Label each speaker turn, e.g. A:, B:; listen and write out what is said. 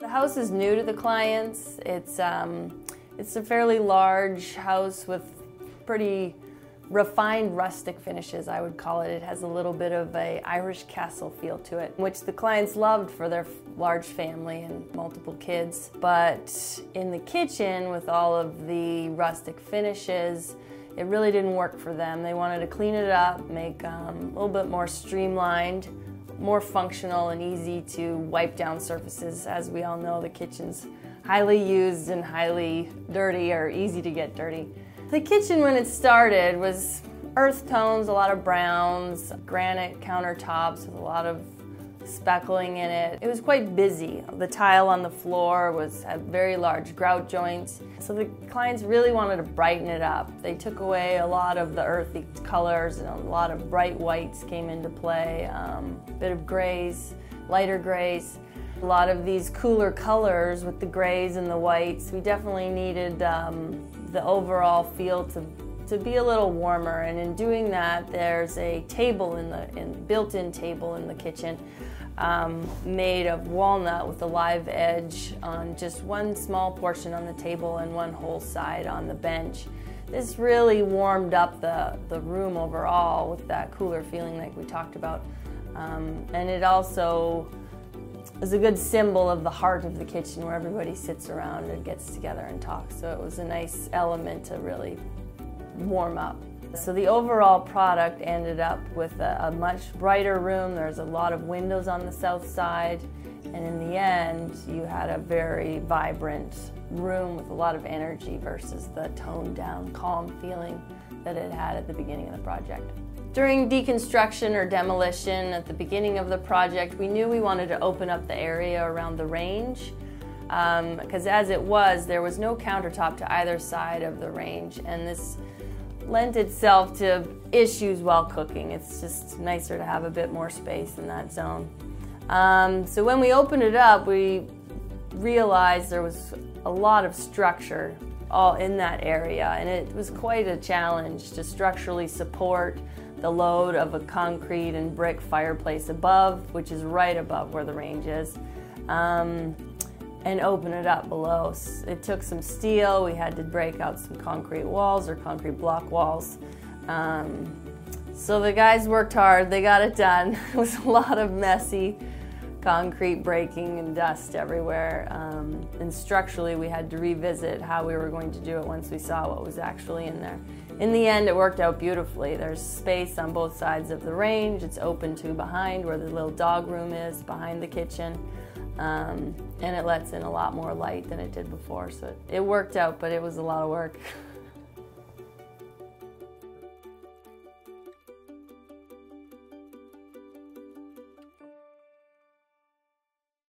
A: The house is new to the clients. It's a fairly large house with pretty refined rustic finishes, I would call it. It has a little bit of an Irish castle feel to it, which the clients loved for their large family and multiple kids. But in the kitchen, with all of the rustic finishes, it really didn't work for them. They wanted to clean it up, make a little bit more streamlined, more functional and easy to wipe down surfaces. As we all know, the kitchen's highly used and highly dirty, or easy to get dirty. The kitchen, when it started, was earth tones, a lot of browns, granite countertops with a lot of speckling in it. It was quite busy. The tile on the floor had very large grout joints. So the clients really wanted to brighten it up. They took away a lot of the earthy colors, and a lot of bright whites came into play, a bit of grays, lighter grays. A lot of these cooler colors with the grays and the whites. We definitely needed the overall feel to be a little warmer, and in doing that, there's a table built-in table in the kitchen made of walnut with a live edge on just one small portion on the table and one whole side on the bench. This really warmed up the room overall with that cooler feeling like we talked about, and it also is a good symbol of the heart of the kitchen, where everybody sits around and gets together and talks. So it was a nice element to really warm up. So the overall product ended up with a much brighter room. There's a lot of windows on the south side, and in the end you had a very vibrant room with a lot of energy versus the toned down, calm feeling that it had at the beginning of the project. During deconstruction or demolition at the beginning of the project, we knew we wanted to open up the area around the range, because as it was, there was no countertop to either side of the range, and this lent itself to issues while cooking. It's just nicer to have a bit more space in that zone. So when we opened it up, we realized there was a lot of structure all in that area, and it was quite a challenge to structurally support the load of a concrete and brick fireplace above, which is right above where the range is, and open it up below. It took some steel. We had to break out some concrete walls or concrete block walls. So the guys worked hard. They got it done. It was a lot of messy concrete breaking and dust everywhere. And structurally, we had to revisit how we were going to do it once we saw what was actually in there. In the end, it worked out beautifully. There's space on both sides of the range. It's open to behind where the little dog room is, behind the kitchen. And it lets in a lot more light than it did before. So it worked out, but it was a lot of work.